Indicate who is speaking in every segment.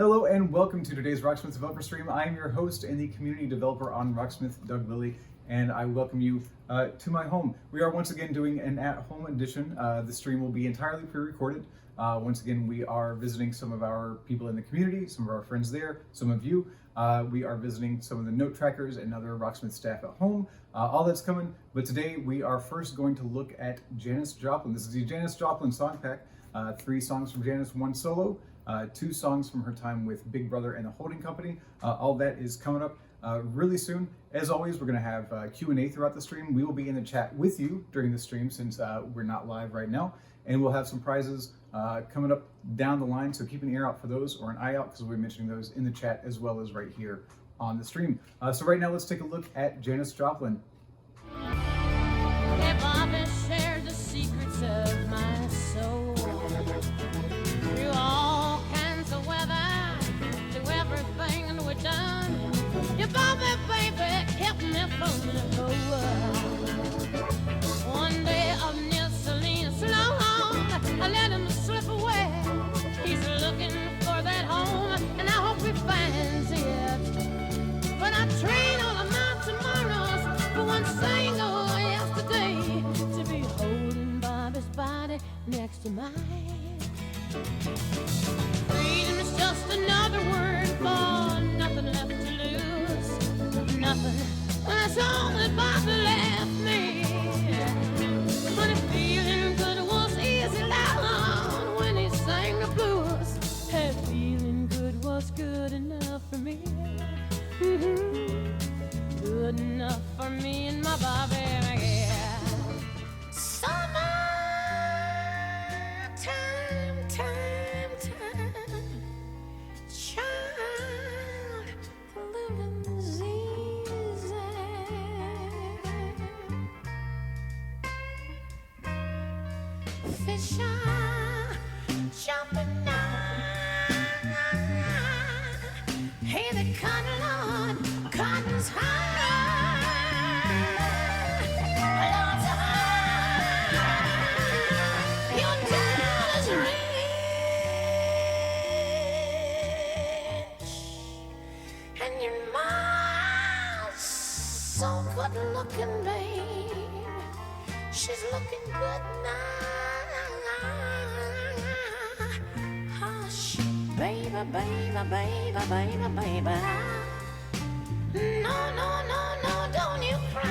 Speaker 1: Hello and welcome to today's Rocksmith developer stream. I am your host and the community developer on Rocksmith, Doug Lilly, and I welcome you to my home. We are once again doing an at-home edition. The stream will be entirely pre-recorded. Once again, we are visiting some of our people in the community, some of our friends there, some of you. We are visiting some of the note trackers and other Rocksmith staff at home. All that's coming, but today we are first going to look at Janis Joplin. This is the Janis Joplin song pack. 3 songs from Janis, 1 solo. 2 songs from her time with Big Brother and the Holding Company. All that is coming up really soon. As always, we're going to have Q&A throughout the stream. We will be in the chat with you during the stream since we're not live right now. And we'll have some prizes coming up down the line, so keep an ear out for those, or an eye out, because we'll be mentioning those in the chat as well as right here on the stream. So right now, let's take a look at Janis Joplin.
Speaker 2: Have I shared the secrets of my soul? Through all kinds of weather, through everything we've done, your Bobby baby kept me from the cold. One day of Nissalin's long, I let him slip away. He's looking for that home, and I hope he finds it. But I train all of my tomorrows for one single yesterday, to be holding Bobby's body next to mine. Freedom is just another word for nothing left to lose. Nothing. That's all that Bobby left me. But feeling good was easy loud when he sang the blues. Hey, feeling good was good enough for me. Good enough for me and my Bobby, yeah. Summer time, child, living is easy. Fish are jumping down. Hey, the cotton on cotton's high. Lord's high. Your dad is rich, and your mom's so good looking, babe. She's looking good now. Hush, baby, baby, baby, baby, baby. No, no, no, no, don't you cry.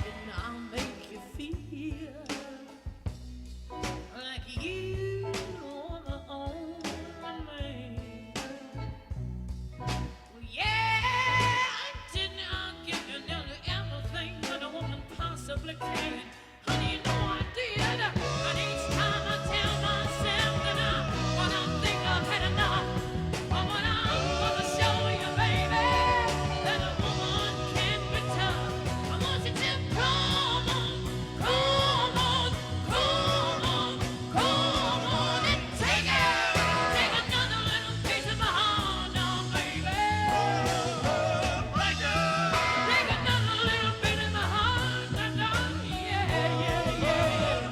Speaker 2: And I'll make you feel like you are the only man. Well, yeah, I didn't. I'll give you nearly everything that a woman possibly can. Honey, you know I did. And each time I tell myself that when I think I've had enough, but when I'm gonna show you, baby, that a woman can be tough. I want you to come on, come on, come on, come on, and take it. Take another little piece of my heart now, baby. Right now. Take another little bit of my heart now, yeah, yeah, yeah.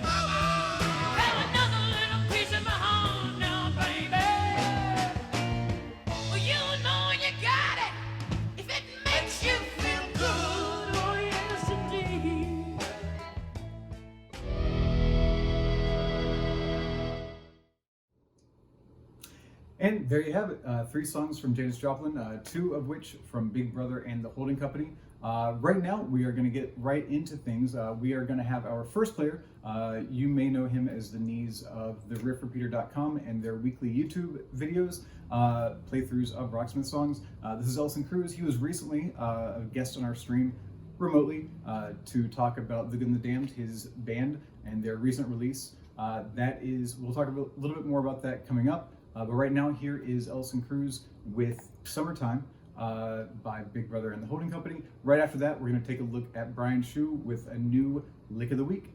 Speaker 2: Have another little piece of my heart now, baby. Well, you know you got it if it makes you feel good. Oh, yes, indeed.
Speaker 1: And there you have it, 3 songs from Janis Joplin, 2 of which from Big Brother and the Holding Company. Right now, we are going to get right into things. We are going to have our first player. You may know him as the knees of the riffrepeater.com and their weekly YouTube videos, playthroughs of Rocksmith songs. This is Ellison Cruz. He was recently a guest on our stream remotely to talk about The Good and the Damned, his band, and their recent release. We'll talk a little bit more about that coming up. But right now, here is Ellison Cruz with Summertime by Big Brother and the Holding Company. Right after that, we're going to take a look at Brian Shu with a new Lick of the Week.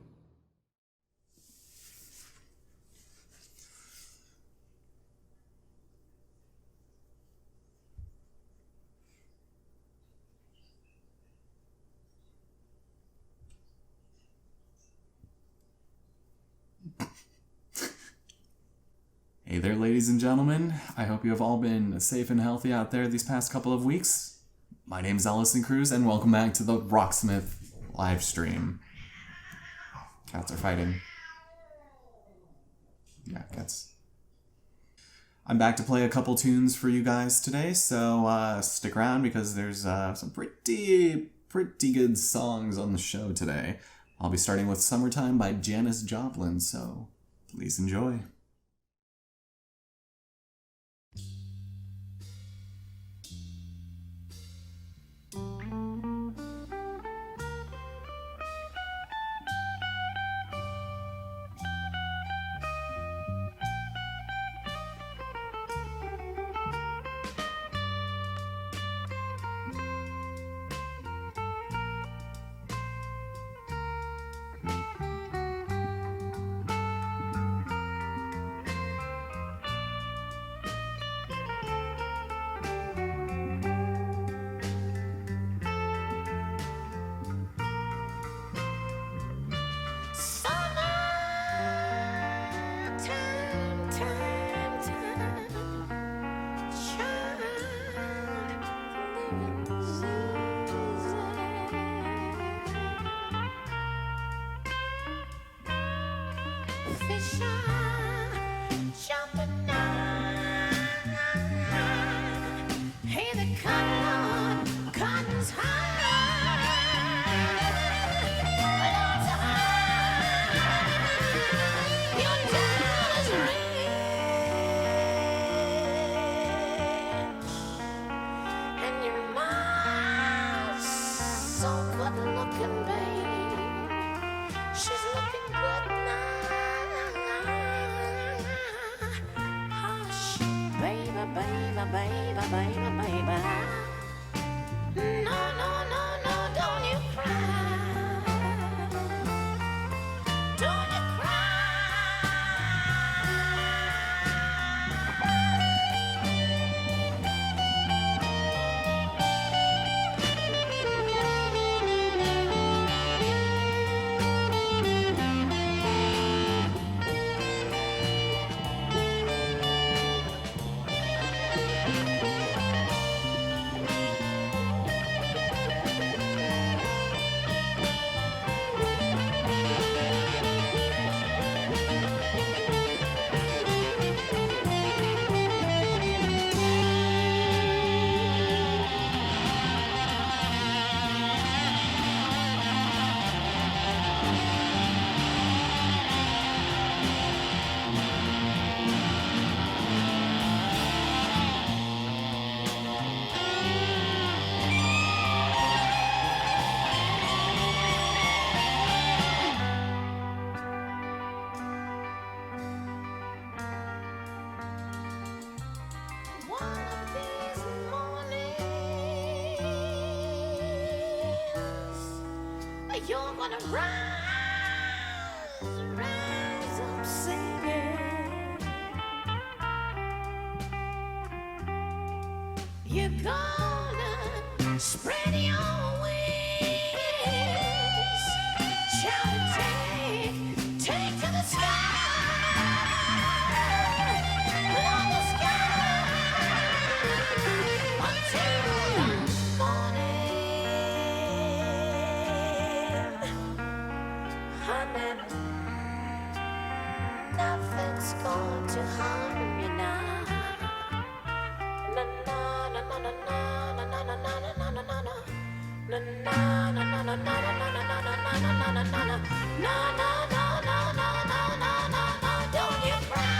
Speaker 3: Hey there, ladies and gentlemen. I hope you have all been safe and healthy out there these past couple of weeks. My name is Allison Cruz, and welcome back to the Rocksmith live stream. Cats are fighting. Yeah, cats. I'm back to play a couple tunes for you guys today, so stick around because there's some pretty good songs on the show today. I'll be starting with Summertime by Janis Joplin, so please enjoy.
Speaker 2: You're gonna rise up singing. You're gonna spread your wings. Shout and take to the sky. Love the sky until the morning. Nothing's going to harm you now. Na na na na na na na na na na na na na na. Na na na na na na na na na na na na na na na. Na na na na na na na na na na na. Don't you cry.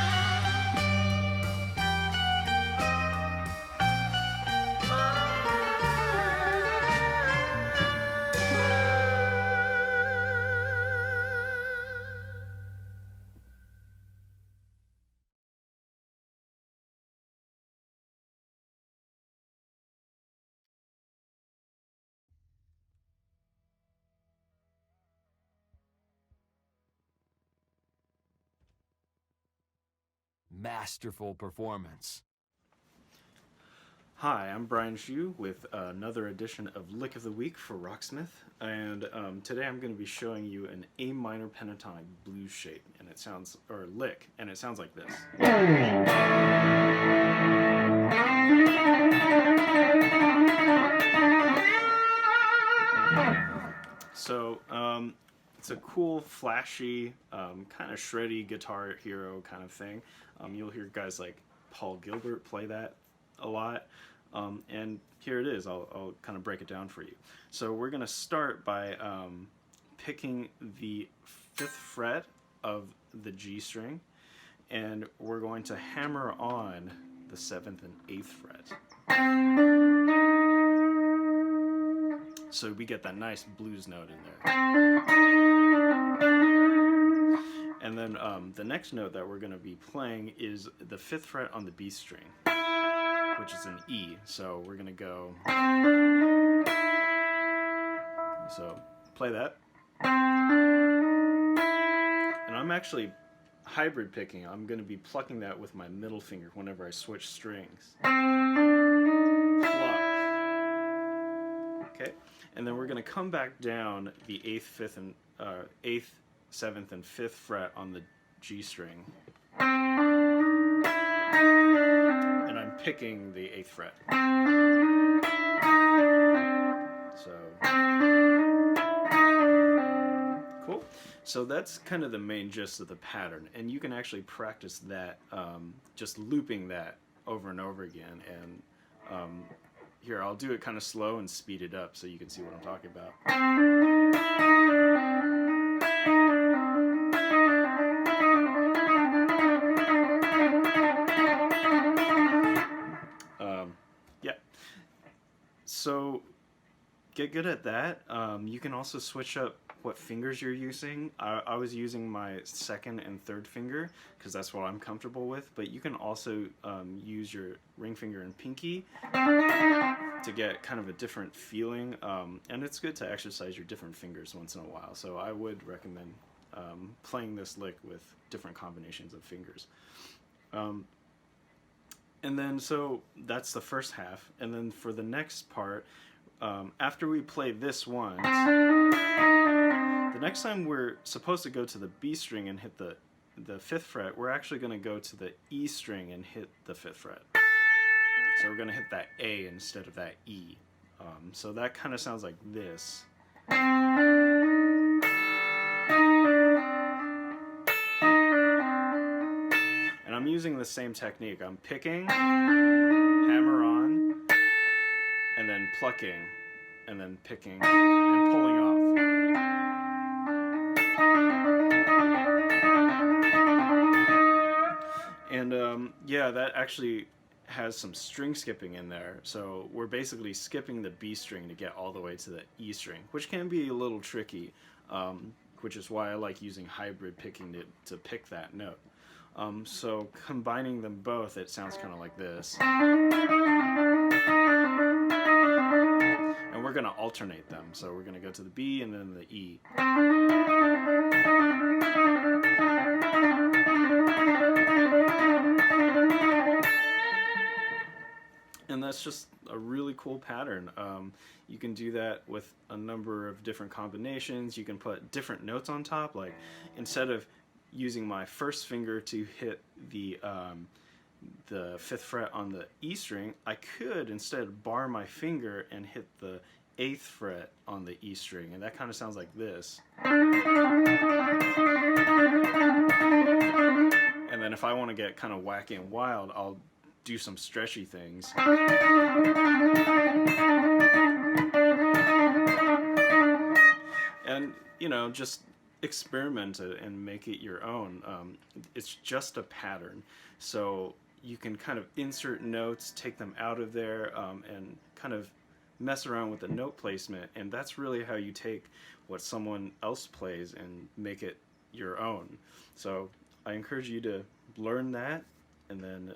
Speaker 4: Masterful performance. Hi, I'm Brian Hsu with another edition of Lick of the Week for Rocksmith, and today I'm going to be showing you an A minor pentatonic blues shape, and it sounds, or lick, and it sounds like this. So, it's a cool, flashy, kind of shreddy guitar hero kind of thing. You'll hear guys like Paul Gilbert play that a lot. And here it is. I'll kind of break it down for you. So we're going to start by picking the 5th fret of the G string, and we're going to hammer on the 7th and 8th fret. So we get that nice blues note in there. And then the next note that we're going to be playing is the 5th fret on the B string, which is an E. So we're gonna go, so play that. And I'm actually hybrid picking. I'm gonna be plucking that with my middle finger whenever I switch strings. Pluck. Okay, and then we're gonna come back down the 8th, 5th, and 8th, 7th, and 5th fret on the G string. And I'm picking the 8th fret. So, cool. So that's kind of the main gist of the pattern, and you can actually practice that, just looping that over and over again. And here, I'll do it kind of slow and speed it up so you can see what I'm talking about. Yeah. So get good at that. You can also switch up what fingers you're using. I was using my 2nd and 3rd finger because that's what I'm comfortable with, but you can also use your ring finger and pinky to get kind of a different feeling, and it's good to exercise your different fingers once in a while. So I would recommend playing this lick with different combinations of fingers. And then, so that's the first half, and then for the next part, after we play this once, the next time we're supposed to go to the B string and hit the 5th fret, we're actually going to go to the E string and hit the 5th fret. So we're going to hit that A instead of that E. So that kind of sounds like this. And I'm using the same technique. I'm picking, hammer on, and then plucking, and then picking, and pulling off. And yeah, that actually has some string skipping in there. So we're basically skipping the B string to get all the way to the E string, which can be a little tricky, which is why I like using hybrid picking to pick that note. So combining them both, it sounds kind of like this. And we're going to alternate them. So we're going to go to the B and then the E. And that's just a really cool pattern. You can do that with a number of different combinations. You can put different notes on top, like instead of using my 1st finger to hit the 5th fret on the E string, I could instead bar my finger and hit the 8th fret on the E string, and that kind of sounds like this. And then if I want to get kind of wacky and wild, I'll do some stretchy things. And, you know, just experiment it and make it your own. It's just a pattern, so you can kind of insert notes, take them out of there, and kind of mess around with the note placement, and that's really how you take what someone else plays and make it your own. So I encourage you to learn that and then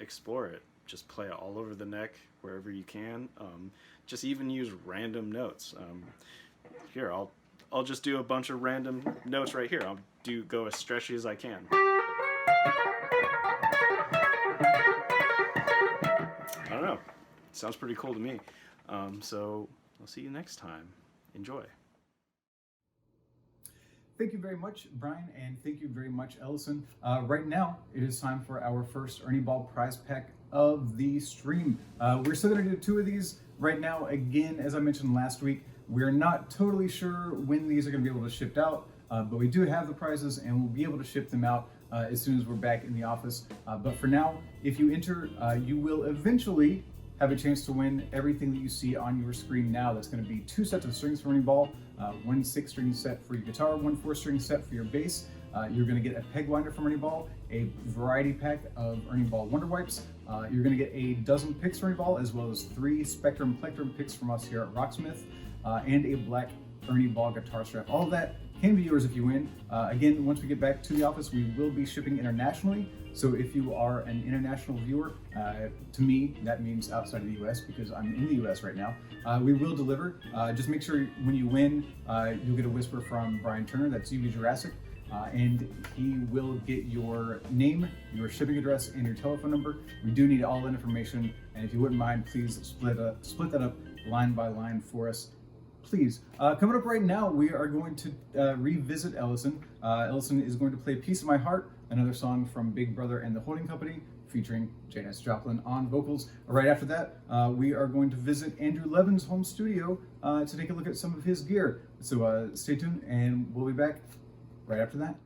Speaker 4: explore it. Just play it all over the neck wherever you can. Just even use random notes. Here, I'll just do a bunch of random notes right here. I'll go as stretchy as I can. I don't know. sounds pretty cool to me. So I'll see you next time. Enjoy.
Speaker 1: Thank you very much, Brian, and thank you very much, Ellison. Right now, it is time for our first Ernie Ball prize pack of the stream. We're still going to do 2 of these right now. Again, as I mentioned last week, we're not totally sure when these are going to be able to ship out, but we do have the prizes and we'll be able to ship them out as soon as we're back in the office. But for now, if you enter, you will eventually have a chance to win everything that you see on your screen now. That's going to be 2 sets of strings for Ernie Ball, 1 6-string set for your guitar, 1 4-string set for your bass. You're going to get a peg winder from Ernie Ball, a variety pack of Ernie Ball Wonder Wipes. You're going to get a dozen picks from Ernie Ball, as well as 3 Spectrum Plectrum picks from us here at Rocksmith, and a black Ernie Ball guitar strap. All of that can be yours if you win. Again, once we get back to the office, we will be shipping internationally. So if you are an international viewer, to me, that means outside of the US because I'm in the US right now. We will deliver. Just make sure when you win, you'll get a whisper from Brian Turner, that's UV Jurassic, and he will get your name, your shipping address, and your telephone number. We do need all that information, and if you wouldn't mind, please split that up line by line for us. Please. Coming up right now, we are going to revisit Ellison. Ellison is going to play Piece of My Heart, another song from Big Brother and the Holding Company, featuring Janis Joplin on vocals. Right after that, we are going to visit Andrew Levin's home studio to take a look at some of his gear. So stay tuned, and we'll be back right after that.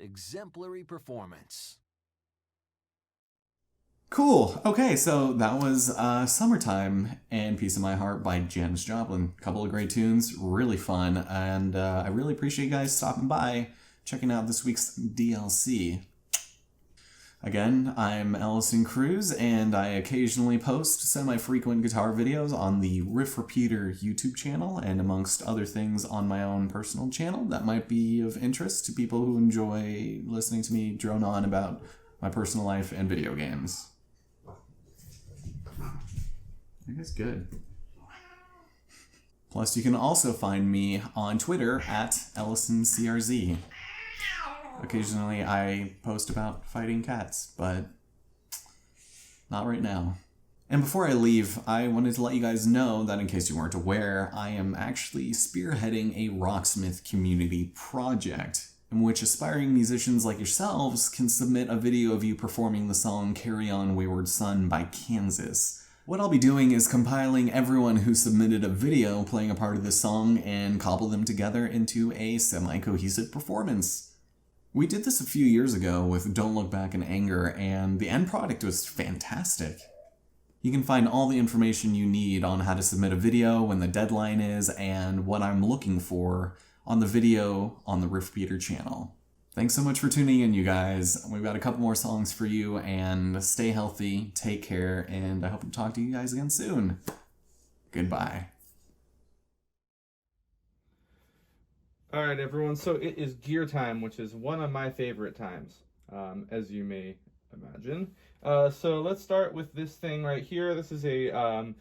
Speaker 5: exemplary performance.
Speaker 3: Cool. Okay, so that was Summertime and Piece of My Heart by Janis Joplin. Couple of great tunes, really fun, and I really appreciate you guys stopping by, checking out this week's DLC. Again, I'm Ellison Cruz, and I occasionally post semi-frequent guitar videos on the Riff Repeater YouTube channel, and amongst other things on my own personal channel that might be of interest to people who enjoy listening to me drone on about my personal life and video games. I think it's good. Plus, you can also find me on Twitter at EllisonCRZ. Occasionally, I post about fighting cats, but not right now. And before I leave, I wanted to let you guys know that in case you weren't aware, I am actually spearheading a Rocksmith community project in which aspiring musicians like yourselves can submit a video of you performing the song Carry On Wayward Son by Kansas. What I'll be doing is compiling everyone who submitted a video playing a part of this song and cobble them together into a semi-cohesive performance. We did this a few years ago with Don't Look Back in Anger, and the end product was fantastic. You can find all the information you need on how to submit a video, when the deadline is, and what I'm looking for on the video on the Riff Repeater channel. Thanks so much for tuning in, you guys. We've got a couple more songs for you, and stay healthy, take care, and I hope to talk to you guys again soon. Goodbye.
Speaker 6: All right, everyone. So it is gear time, which is one of my favorite times, as you may imagine. So let's start with this thing right here. This is a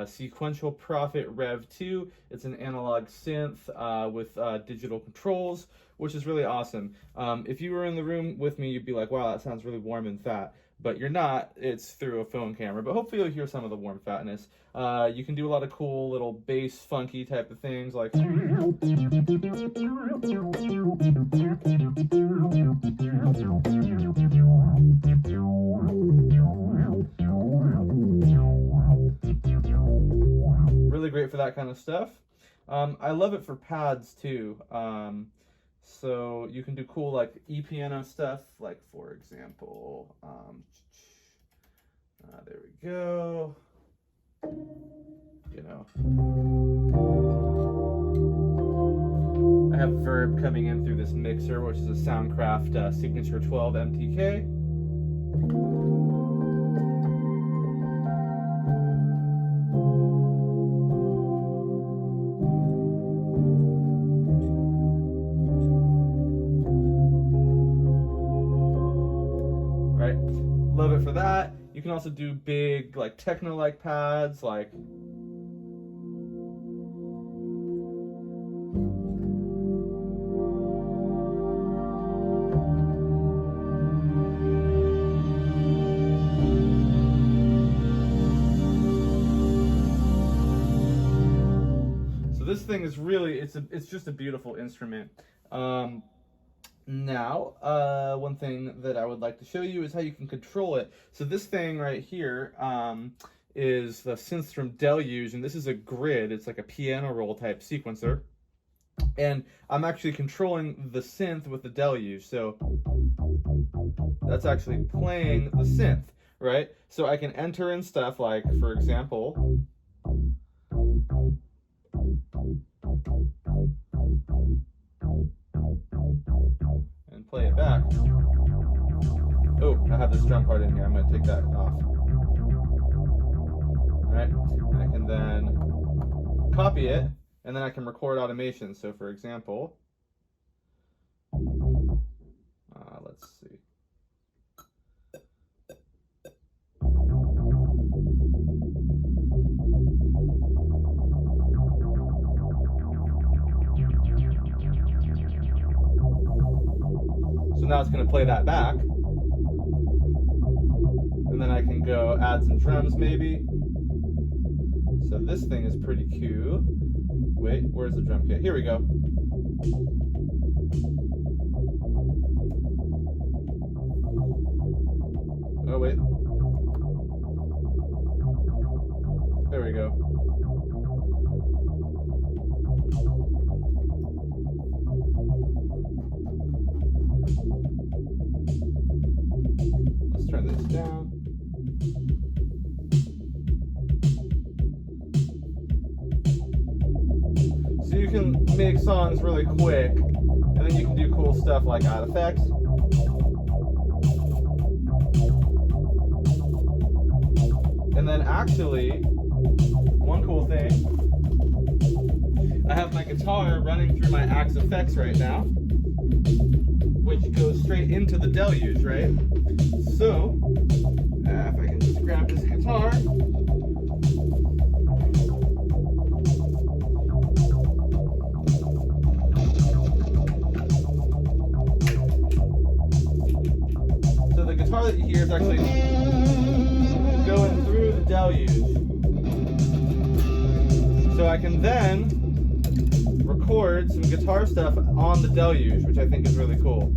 Speaker 6: Sequential Prophet Rev 2. It's an analog synth with digital controls, which is really awesome. If you were in the room with me, you'd be like, wow, that sounds really warm and fat. But you're not. It's through a phone camera. But hopefully you'll hear some of the warm fatness. You can do a lot of cool little bass funky type of things like... Really great for that kind of stuff. I love it for pads too. So you can do cool like E-piano stuff, like for example, there we go, you know. I have Verb coming in through this mixer, which is a Soundcraft Signature 12 MTK. Love it for that. You can also do big, like techno-like pads, like so this thing is really, it's just a beautiful instrument. Now, one thing that I would like to show you is how you can control it. So this thing right here is the synth from Deluge, and this is a grid. It's like a piano roll type sequencer. And I'm actually controlling the synth with the Deluge. So that's actually playing the synth, right? So I can enter in stuff like, for example... and play it back. Oh, I have this drum part in here. I'm going to take that off. Alright, I can then copy it, and then I can record automation. So for example, let's see. So now it's going to play that back. And then I can go add some drums maybe. So this thing is pretty cool. Wait, where's the drum kit? Here we go. Oh, wait. There we go. can make songs really quick, and then you can do cool stuff like add effects. And then actually, one cool thing, I have my guitar running through my Axe effects right now, which goes straight into the deluge, right? So, if I can just grab this guitar. So the guitar that you hear is actually going through the deluge. So I can then record some guitar stuff on the deluge, which I think is really cool.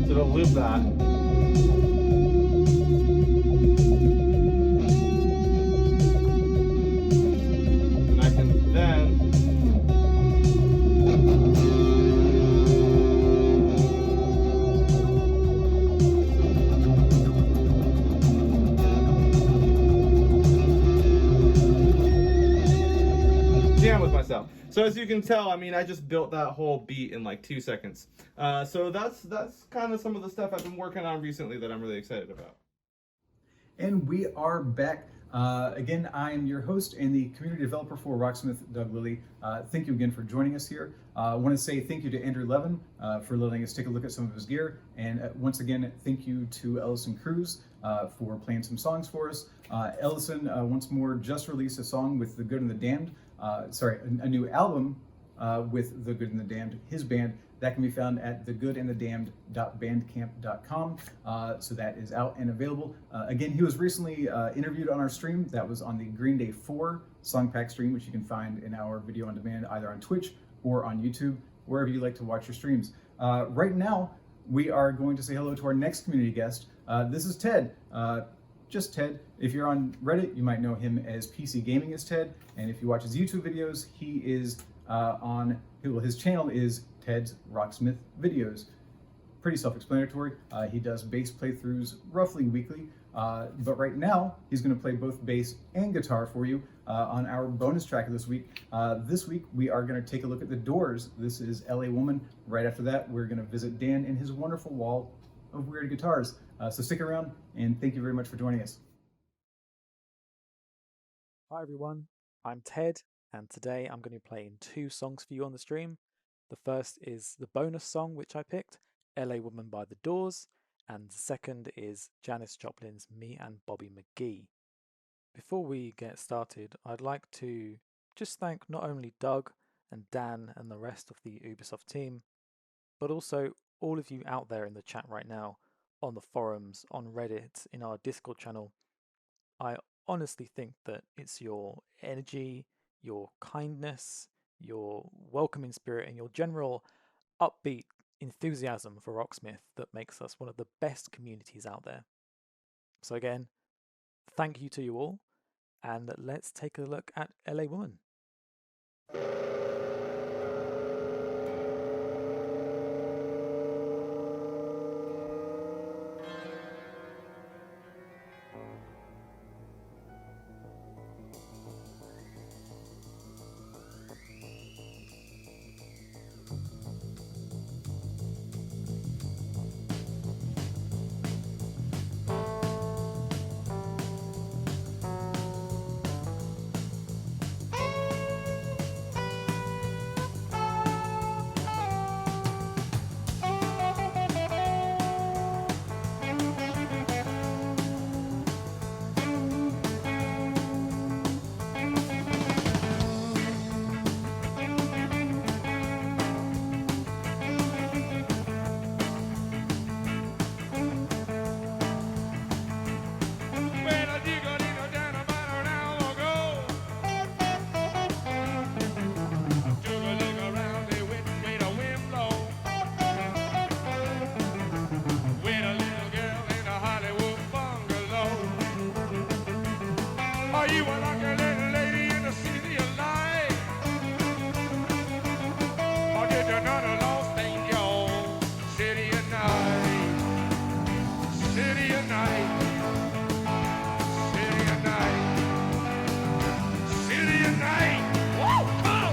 Speaker 6: So to loop that. And I can then jam with myself. So as you can tell, I mean, I just built that whole beat in like 2 seconds. So that's kind of some of the stuff I've been working on recently that I'm really excited about.
Speaker 1: And we are back. Again, I am your host and the community developer for Rocksmith, Doug Lilly. Thank you again for joining us here. I want to say thank you to Andrew Levin for letting us take a look at some of his gear. And once again, thank you to Ellison Cruz for playing some songs for us. Ellison, once more, just released a song with The Good and the Damned. A new album with The Good and the Damned, his band. That can be found at thegoodandthedamned.bandcamp.com. So that is out and available. Again, he was recently interviewed on our stream. That was on the Green Day 4 song pack stream, which you can find in our video on demand either on Twitch or on YouTube, wherever you like to watch your streams. Right now, we are going to say hello to our next community guest. This is Ted. Just Ted. If you're on Reddit, you might know him as PC Gaming as Ted. And if you watch his YouTube videos, he is his channel is Ted's Rocksmith Videos. Pretty self-explanatory. He does bass playthroughs roughly weekly, but right now he's going to play both bass and guitar for you on our bonus track of this week. This week we are going to take a look at The Doors. This is LA Woman. Right after that, we're going to visit Dan and his wonderful wall of weird guitars. So stick around, and thank you very much for joining us.
Speaker 7: Hi everyone, I'm Ted, and today I'm going to be playing 2 songs for you on the stream. The first is the bonus song which I picked, LA Woman by The Doors, and the second is Janis Joplin's Me and Bobby McGee. Before we get started, I'd like to just thank not only Doug and Dan and the rest of the Ubisoft team, but also all of you out there in the chat right now, on the forums, on Reddit, in our Discord channel. I honestly think that it's your energy, your kindness, your welcoming spirit, and your general upbeat enthusiasm for Rocksmith that makes us one of the best communities out there. So again, thank you to you all, and let's take a look at LA Woman.
Speaker 8: another Los Angeles, city of night, city of night, city of night, city of night. Woo! Come on!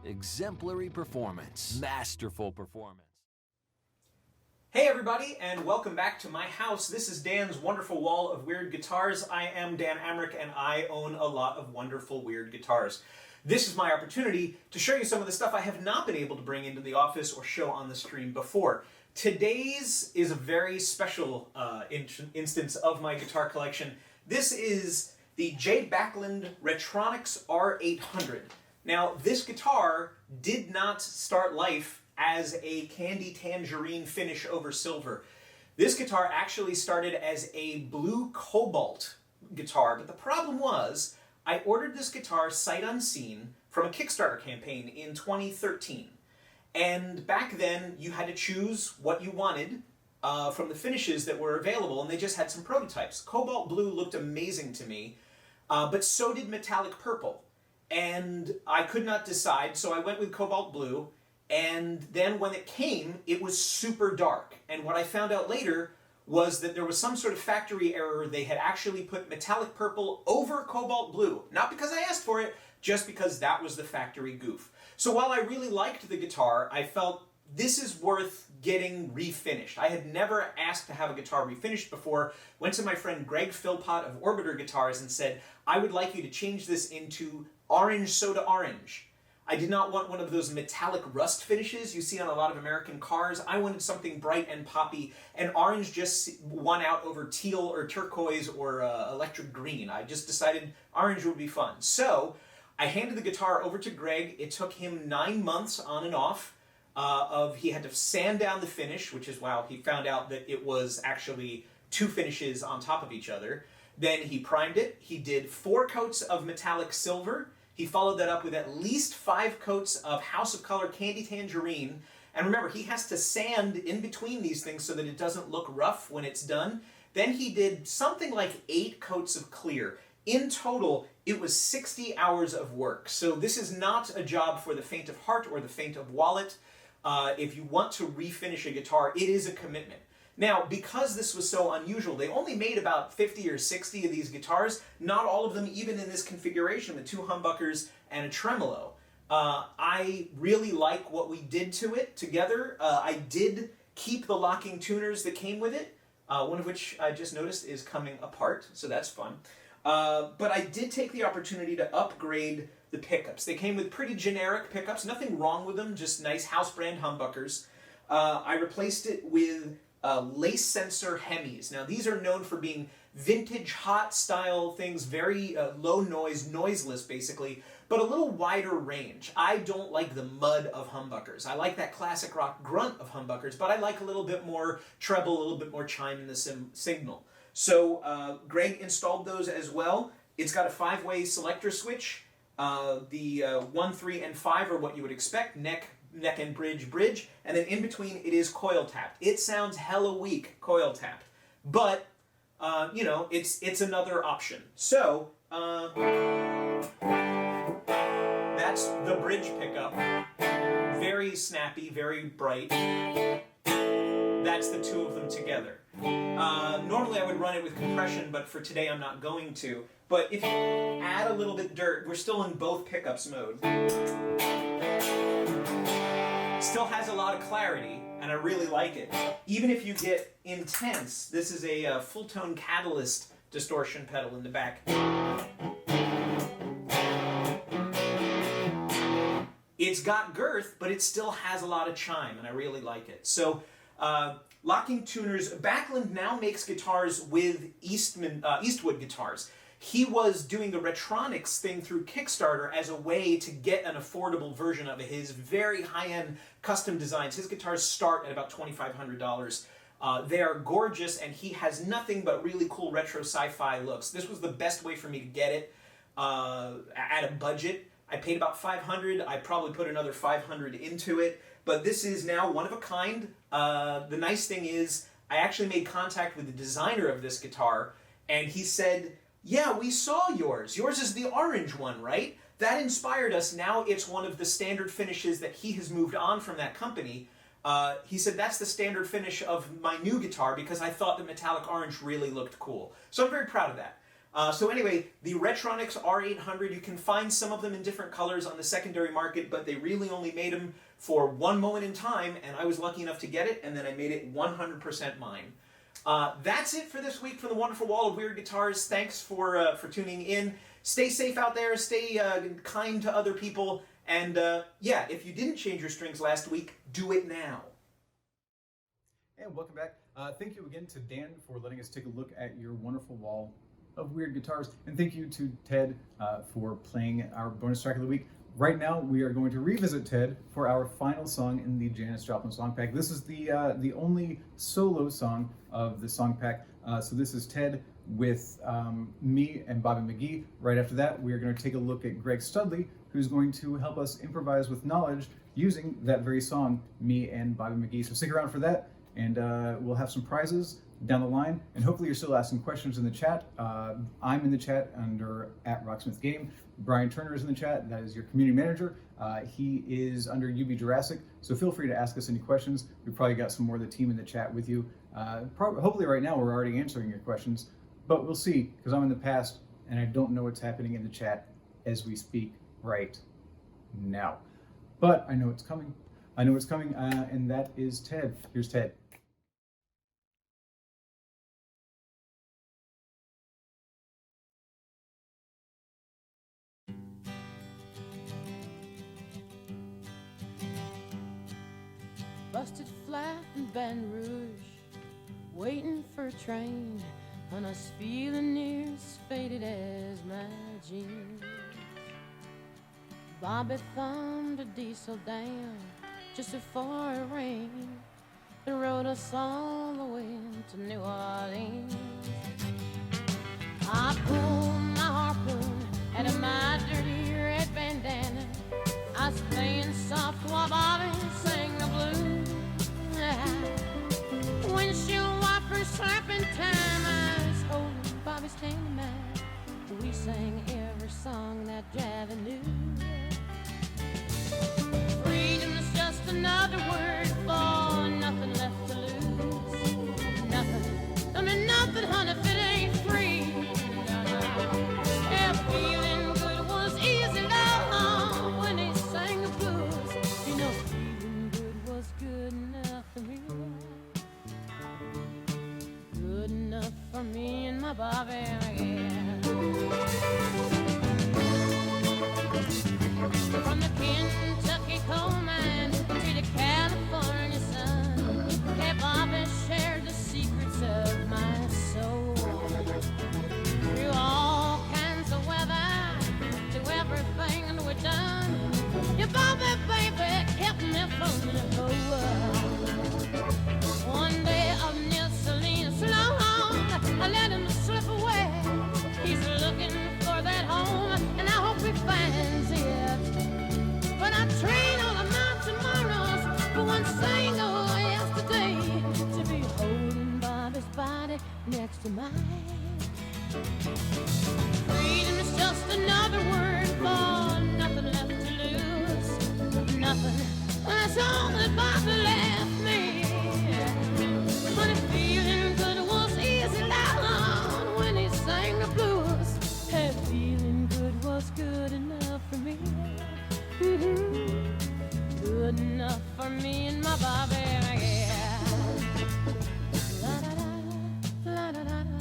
Speaker 5: exemplary performance, masterful performance.
Speaker 9: Hey everybody, and welcome back to my house. This is Dan's wonderful wall of weird guitars. I am Dan Amrich, and I own a lot of wonderful weird guitars. This is my opportunity to show you some of the stuff I have not been able to bring into the office or show on the stream before. Today's is a very special instance of my guitar collection. This is the J. Backlund Retronics R800. Now, this guitar did not start life as a candy tangerine finish over silver. This guitar actually started as a blue cobalt guitar, but the problem was I ordered this guitar sight unseen from a Kickstarter campaign in 2013. And back then, you had to choose what you wanted from the finishes that were available, and they just had some prototypes. Cobalt blue looked amazing to me, but so did metallic purple. And I could not decide, so I went with cobalt blue, and then when it came, it was super dark. And what I found out later was that there was some sort of factory error. They had actually put metallic purple over cobalt blue. Not because I asked for it, just because that was the factory goof. So while I really liked the guitar, I felt this is worth getting refinished. I had never asked to have a guitar refinished before. Went to my friend Greg Philpott of Orbiter Guitars and said, I would like you to change this into orange soda orange. I did not want one of those metallic rust finishes you see on a lot of American cars. I wanted something bright and poppy, and orange just won out over teal or turquoise or electric green. I just decided orange would be fun. So I handed the guitar over to Greg. It took him 9 months on and off. He had to sand down the finish, which is wow, he found out that it was actually 2 finishes on top of each other. Then he primed it. He did 4 coats of metallic silver. He followed that up with at least 5 coats of House of Color Candy Tangerine. And remember, he has to sand in between these things so that it doesn't look rough when it's done. Then he did something like 8 coats of clear. In total, it was 60 hours of work. So this is not a job for the faint of heart or the faint of wallet. If you want to refinish a guitar, it is a commitment. Now, because this was so unusual, they only made about 50 or 60 of these guitars, not all of them even in this configuration with 2 humbuckers and a tremolo. I really like what we did to it together. I did keep the locking tuners that came with it, one of which I just noticed is coming apart, so that's fun. But I did take the opportunity to upgrade the pickups. They came with pretty generic pickups, nothing wrong with them, just nice house brand humbuckers. I replaced it with lace sensor Hemis. Now these are known for being vintage hot style things, very low noise, noiseless basically, but a little wider range. I don't like the mud of humbuckers. I like that classic rock grunt of humbuckers, but I like a little bit more treble, a little bit more chime in the signal. So Greg installed those as well. It's got a 5-way selector switch. The 1, 3, and 5 are what you would expect, neck and bridge, and then in between it is coil tapped. It sounds hella weak, coil tapped, but you know, it's another option. So that's the bridge pickup, very snappy, very bright. That's the 2 of them together. Normally I would run it with compression, but for today I'm not going to. But if you add a little bit dirt, we're still in both pickups mode. Still has a lot of clarity, and I really like it. Even if you get intense, this is a full-tone Catalyst distortion pedal in the back. It's got girth, but it still has a lot of chime, and I really like it. So, locking tuners. Backlund now makes guitars with Eastwood guitars. He was doing the Retronics thing through Kickstarter as a way to get an affordable version of his very high-end custom designs. His guitars start at about $2,500. They are gorgeous, and he has nothing but really cool retro sci-fi looks. This was the best way for me to get it at a budget. I paid about $500. I probably put another $500 into it, but this is now one of a kind. The nice thing is I actually made contact with the designer of this guitar, and he said, yeah, we saw yours. Yours is the orange one, right? That inspired us. Now it's one of the standard finishes that he has moved on from that company. He said, that's the standard finish of my new guitar because I thought the metallic orange really looked cool. So I'm very proud of that. So anyway, the Retronics R800, you can find some of them in different colors on the secondary market, but they really only made them for one moment in time, and I was lucky enough to get it, and then I made it 100% mine. That's it for this week from the wonderful wall of weird guitars. Thanks for tuning in. Stay safe out there, stay kind to other people, and yeah, if you didn't change your strings last week, do it now.
Speaker 1: And welcome back. Thank you again to Dan for letting us take a look at your wonderful wall of weird guitars, and thank you to Ted for playing our bonus track of the week. Right now, we are going to revisit Ted for our final song in the Janis Joplin song pack. This is the only solo song of the song pack. So this is Ted with me and Bobby McGee. Right after that, we are going to take a look at Greg Studley, who's going to help us improvise with knowledge using that very song, me and Bobby McGee. So stick around for that, and we'll have some prizes down the line, and hopefully you're still asking questions in the chat. I'm in the chat under @RocksmithGame. Brian Turner is in the chat. That is your community manager. He is under UB Jurassic, so feel free to ask us any questions. We've probably got some more of the team in the chat with you. Hopefully right now we're already answering your questions, but we'll see, because I'm in the past and I don't know what's happening in the chat as we speak right now. But I know it's coming. I know it's coming, and that is Ted. Here's Ted.
Speaker 2: Busted flat in Baton Rouge, waiting for a train, and I was feeling near as faded as my jeans. Bobby thumbed a diesel down just before it rained and rode us all the way to New Orleans. I pulled my harpoon out of my dirty red bandana. I was playing soft while Bobby sang the blues. Windshield wipers slapping time, I was holding Bobby's hand in mine. We sang every song that Javi knew. Freedom is just another word for nothing left to lose. Nothing, I mean nothing, honey, if it ain't free. Yeah, feeling good was easy, love, when he sang the blues. You know, feeling good was good enough for me. Good enough for me and my Bobby, yeah. From the Kentucky coal mine to the California sun, hey, Bobby shared the secrets of my soul. Through all kinds of weather, to everything that we've done, your Bobby, baby, kept me from the hole. One day up near Salinas, long, I let him slip away. He's looking for that home, and I hope he finds it. But I trade all of my tomorrows for one single yesterday, to be holding Bobby's body next to mine. Freedom is just another word for nothing left to lose. Nothing, that's all that Bobby left me. But if feeling good was easy, loud when he sang the blues, hey, feeling good was good enough for me. Good enough for me and my Bobby, yeah. La da da, la da da da,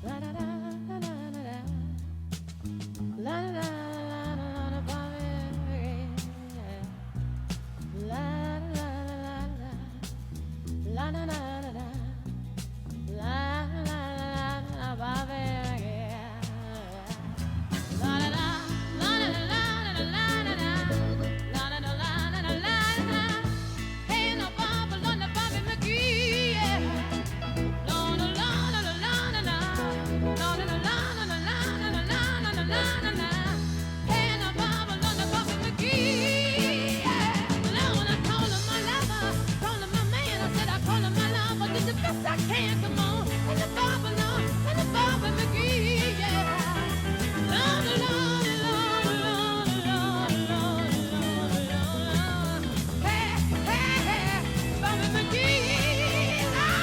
Speaker 2: la da da da da da da, la da da da da, Bobby, yeah. La da da da da, la da da da da, la da da da, Bobby, yeah. La da da, la da da da da, la da da. I can't come on, and the Bobby, no, and the Bobby McGee, yeah. Lord, Lord, Lord, Lord, Lord, Lord, Lord, Lord. Hey, hey, hey, Bobby McGee, oh.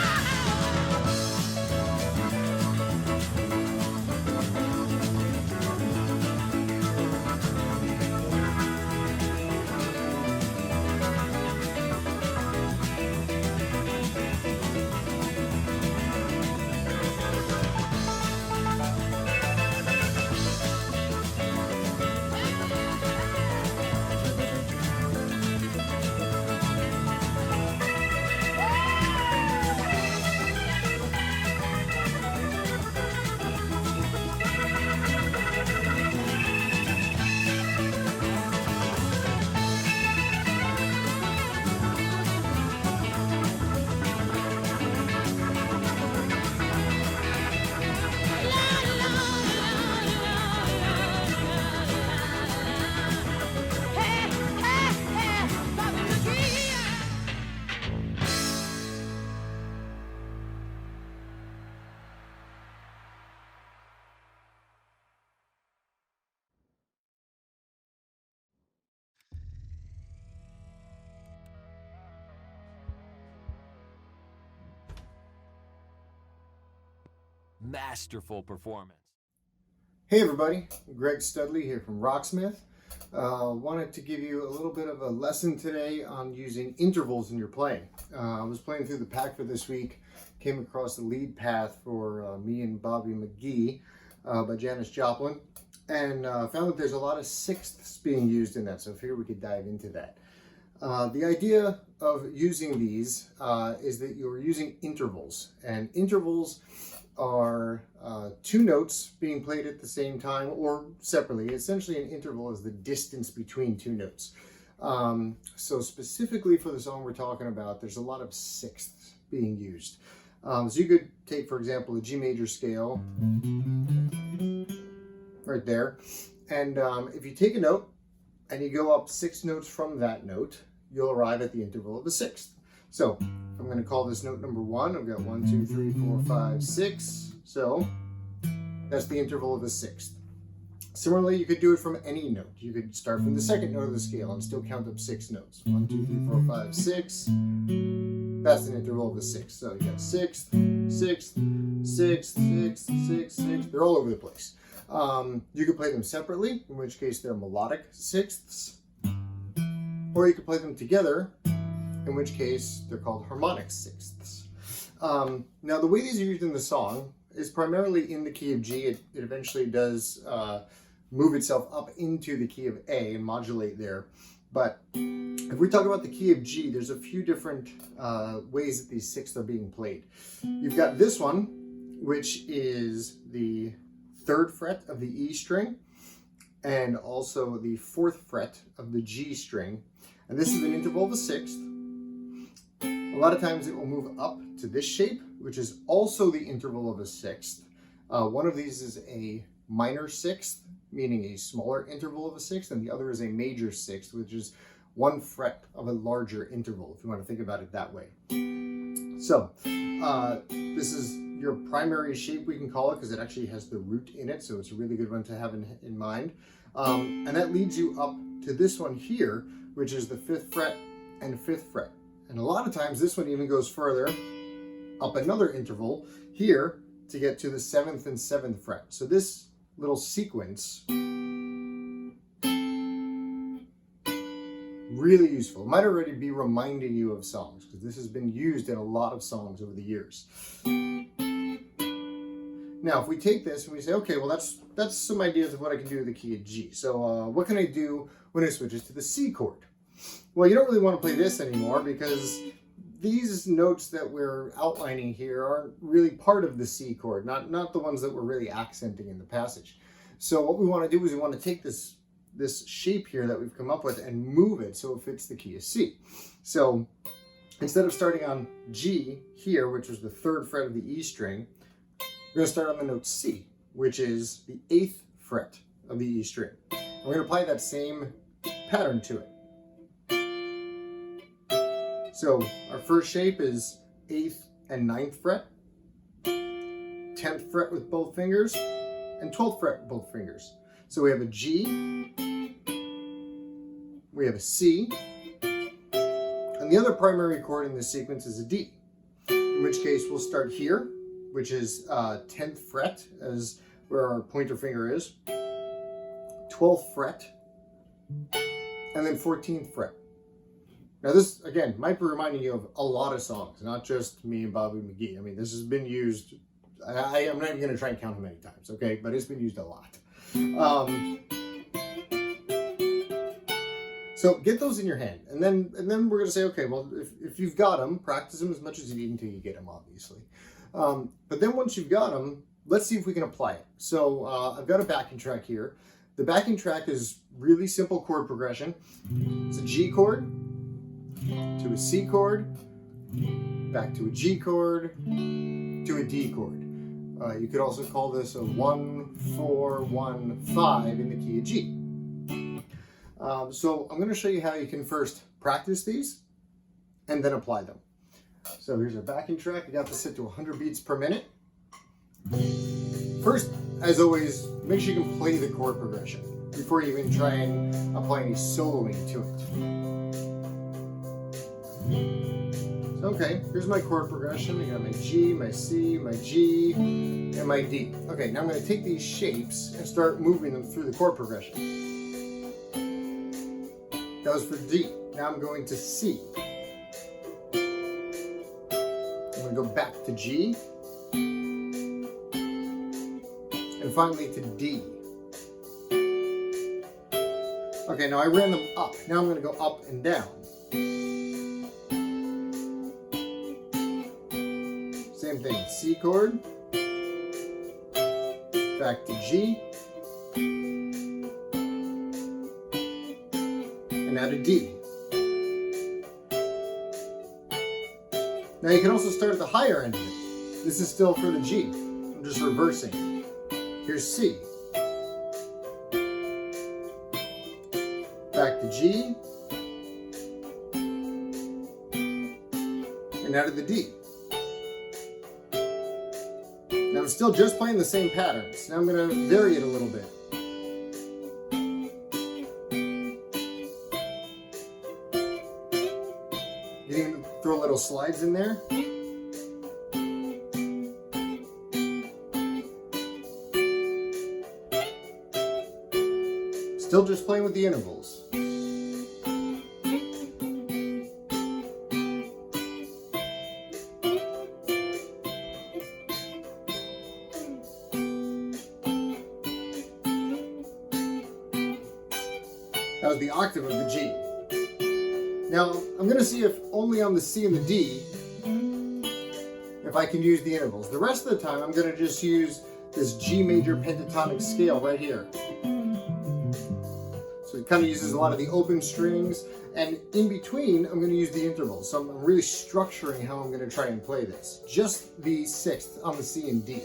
Speaker 5: Masterful performance.
Speaker 10: Hey everybody, Greg Studley here from Rocksmith. Wanted to give you a little bit of a lesson today on using intervals in your playing. I was playing through the pack for this week, came across the lead path for Me and Bobby McGee by Janis Joplin, and found that there's a lot of sixths being used in that, so I figured we could dive into that. The idea of using these is that you're using intervals, and intervals are two notes being played at the same time or separately. Essentially, an interval is the distance between two notes. So specifically for the song we're talking about, there's a lot of sixths being used. So you could take, for example, a G major scale right there, and if you take a note and you go up 6 notes from that note, you'll arrive at the interval of a sixth. So I'm going to call this note number 1. I've got 1, 2, 3, 4, 5, 6. So that's the interval of a sixth. Similarly, you could do it from any note. You could start from the second note of the scale and still count up 6 notes. 1, 2, 3, 4, 5, 6. That's an interval of a sixth. So you got sixth, sixth, sixth, sixth, sixth, sixth. They're all over the place. You could play them separately, in which case they're melodic sixths. Or you could play them together, in which case they're called harmonics sixths. Now the way these are used in the song is primarily in the key of G. It eventually does move itself up into the key of A and modulate there. But if we talk about the key of G, there's a few different ways that these sixths are being played. You've got this one, which is the 3rd fret of the E string, and also the 4th fret of the G string. And this is an interval of a sixth. A lot of times it will move up to this shape, which is also the interval of a sixth. One of these is a minor sixth, meaning a smaller interval of a sixth, and the other is a major sixth, which is 1 fret of a larger interval, if you want to think about it that way. So this is your primary shape, we can call it, because it actually has the root in it, so it's a really good one to have in mind. And that leads you up to this one here, which is the 5th fret and 5th fret. And a lot of times this one even goes further up another interval here to get to the 7th and 7th fret. So this little sequence, really useful. It might already be reminding you of songs, because this has been used in a lot of songs over the years. Now, if we take this and we say, okay, well, that's some ideas of what I can do with the key of G. So what can I do when it switches to the C chord? Well, you don't really want to play this anymore, because these notes that we're outlining here aren't really part of the C chord, not the ones that we're really accenting in the passage. So what we want to do is we want to take this shape here that we've come up with and move it so it fits the key of C. So instead of starting on G here, which was the 3rd fret of the E string, we're going to start on the note C, which is the 8th fret of the E string. And we're going to apply that same pattern to it. So our first shape is 8th and 9th fret, 10th fret with both fingers, and 12th fret with both fingers. So we have a G, we have a C, and the other primary chord in this sequence is a D, in which case we'll start here, which is 10th fret, as where our pointer finger is, 12th fret, and then 14th fret. Now this, again, might be reminding you of a lot of songs, not just Me and Bobby McGee. I mean, this has been used, I'm not even going to try and count how many times, okay? But it's been used a lot. So get those in your hand, and then we're going to say, okay, well, if you've got them, practice them as much as you need until you get them, obviously. But then once you've got them, let's see if we can apply it. So I've got a backing track here. The backing track is really simple chord progression. It's a G chord, to a C chord, back to a G chord, to a D chord. You could also call this a 1, 4, 1, 5 in the key of G. So I'm going to show you how you can first practice these and then apply them. So here's our backing track. You got this set to 100 beats per minute. First, as always, make sure you can play the chord progression before you even try and apply any soloing to it. So Okay, here's my chord progression. I got my G, my C, my G, and my D. Okay, now I'm going to take these shapes and start moving them through the chord progression. That was for D. Now I'm going to C. I'm going to go back to G. And finally to D. Okay, now I ran them up. Now I'm going to go up and down. Same thing, C chord, back to G, and now to D. Now you can also start at the higher end of it. This is still for the G. I'm just reversing. Here's C. Back to G. And now to the D. Now I'm still just playing the same patterns. Now I'm going to vary it a little bit. You can throw little slides in there. Still just playing with the intervals. That was the octave of the G. Now, I'm going to see if only on the C and the D, if I can use the intervals. The rest of the time, I'm going to just use this G major pentatonic scale right here. So it kind of uses a lot of the open strings, and in between, I'm going to use the intervals. So I'm really structuring how I'm going to try and play this. Just the sixth on the C and D.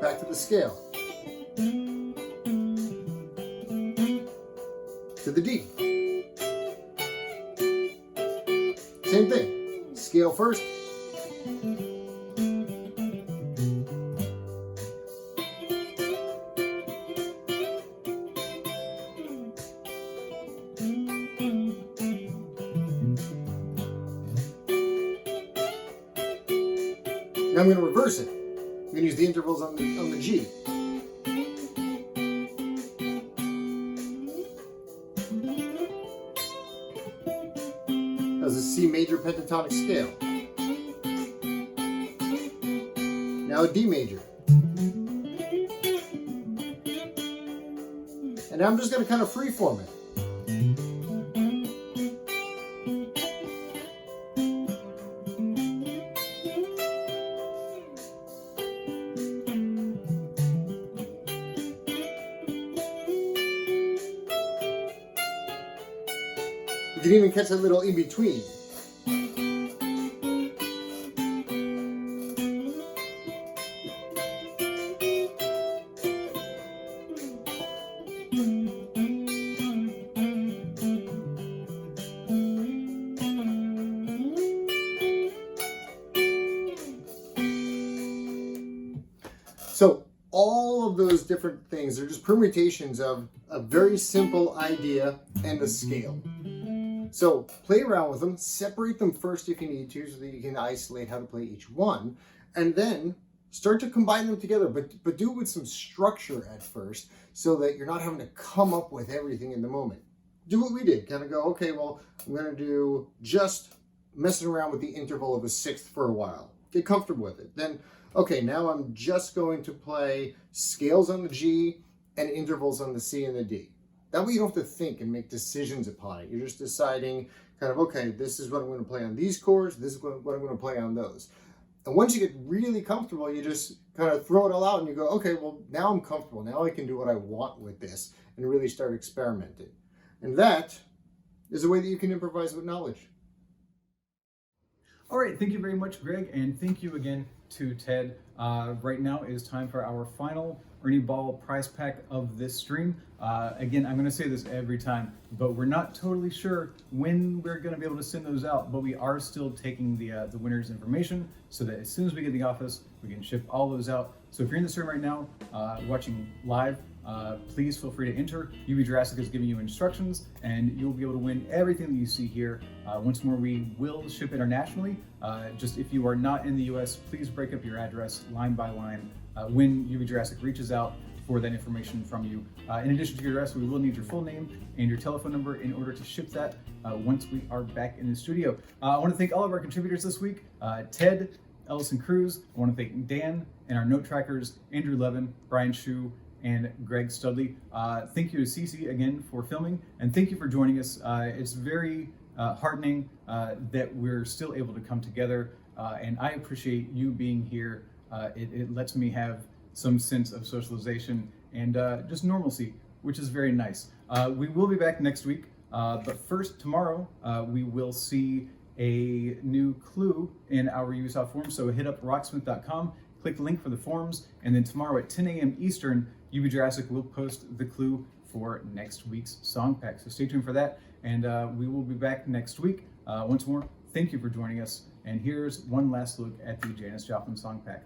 Speaker 10: Back to the scale. To the D. Same thing. Scale first. Now I'm going to reverse it. I'm going to use the intervals on the G. That was a C major pentatonic scale. Now a D major. And now I'm just going to kind of freeform it. You can even catch a little in between. So all of those different things are just permutations of a very simple idea and a scale. So play around with them, separate them first if you need to, so that you can isolate how to play each one, and then start to combine them together, but do it with some structure at first, so that you're not having to come up with everything in the moment. Do what we did, kind of go, okay, well, I'm going to do just messing around with the interval of a sixth for a while. Get comfortable with it. Then, okay, now I'm just going to play scales on the G and intervals on the C and the D. That way you don't have to think and make decisions upon it. You're just deciding kind of, okay, this is what I'm going to play on these chords, this is what I'm going to play on those. And once you get really comfortable, you just kind of throw it all out and you go, okay, well, now I'm comfortable. Now I can do what I want with this and really start experimenting. And that is a way that you can improvise with knowledge.
Speaker 1: All right, thank you very much, Greg, and thank you again to Ted. Right now it is time for our final Ernie Ball prize pack of this stream. Again, I'm going to say this every time, but we're not totally sure when we're going to be able to send those out, but we are still taking the winner's information so that as soon as we get the office, we can ship all those out. So if you're in this room right now, watching live, please feel free to enter. UB Jurassic is giving you instructions, and you'll be able to win everything that you see here. Once more, we will ship internationally. Just if you are not in the US, please break up your address line by line when UB Jurassic reaches out for that information from you. In addition to your address, we will need your full name and your telephone number in order to ship that once we are back in the studio. I want to thank all of our contributors this week, Ted, Ellison Cruz. I want to thank Dan and our note trackers, Andrew Levin, Brian Shu, and Greg Studley. Thank you to Cece again for filming, and thank you for joining us. It's very heartening that we're still able to come together, and I appreciate you being here. It lets me have some sense of socialization and just normalcy, which is very nice. We will be back next week, but first, tomorrow, we will see a new clue in our Ubisoft forums, so hit up rocksmith.com, click the link for the forums, and then tomorrow at 10 a.m. Eastern, UB Jurassic will post the clue for next week's song pack. So stay tuned for that, and we will be back next week. Once more, thank you for joining us, and here's one last look at the Janis Joplin song pack.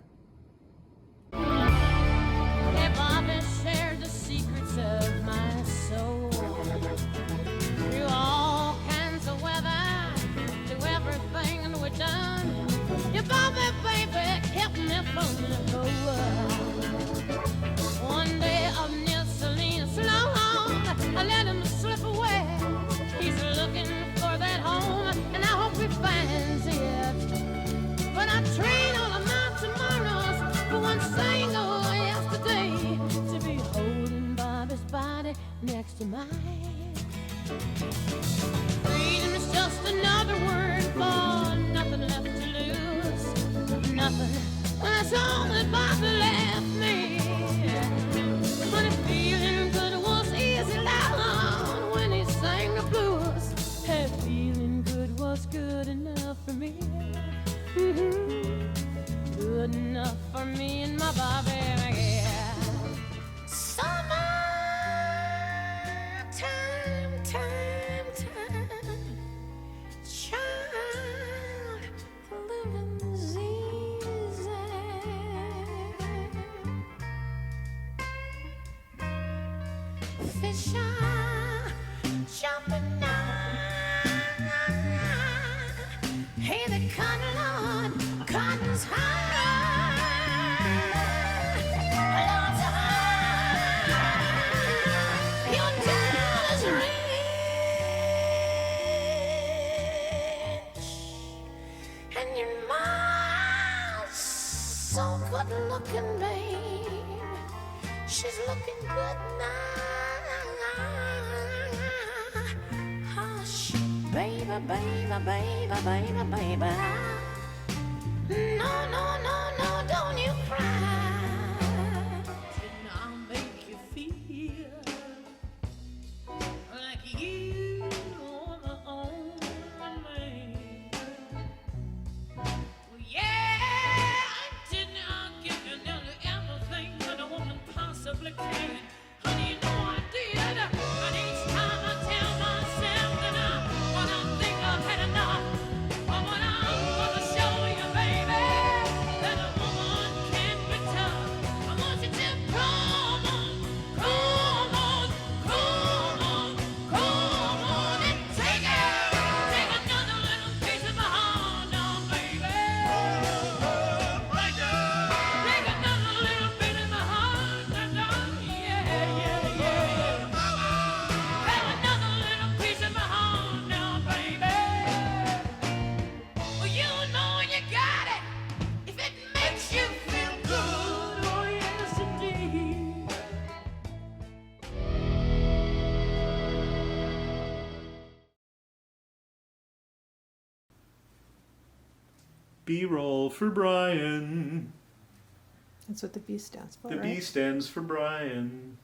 Speaker 2: Hey, Bobby shared the secrets of my soul through all kinds of weather, through everything that we've done. Your Bobby, baby, kept me from the go. One day of Nisseline long, I let him slip away. He's looking for that home, and I hope he finds it. But I train all of my tomorrows for one single yesterday to be holding Bobby's body next to mine. Freedom is just another word for nothing left to lose. Nothing. That's all that Bobby left me. But feeling good was easy loud when he sang the blues. Hey, feeling good was good enough for me. Good enough for me and my Bobby, yeah. Summer time, child, living's easy. Fish are jumping out. Hey, the cotton, Lord, cotton's high. Lord's high. Your dollar's rich, and your mom's so good looking, babe. She's looking good now. Hush, baby, baby, baby, baby, baby. No, no, no, no, don't you cry. Didn't I make you feel like you are the only man? Well, yeah, didn't I give you nearly everything that a woman possibly can? Honey, you know I did. And each time I tell myself that when I think I've had enough, but when I'm gonna show you, baby, that a woman can be tough. I want you to come on, come on, come on, come on and take another little piece of my heart now, baby. Take another little bit of my heart now, yeah, yeah, yeah. Take another little piece of my heart now, baby. Well, you know you got it if it makes you feel good. Oh, yes, indeed.
Speaker 4: B-roll for Brian.
Speaker 11: That's what the B stands for,
Speaker 4: The
Speaker 11: right?
Speaker 4: B stands for Brian.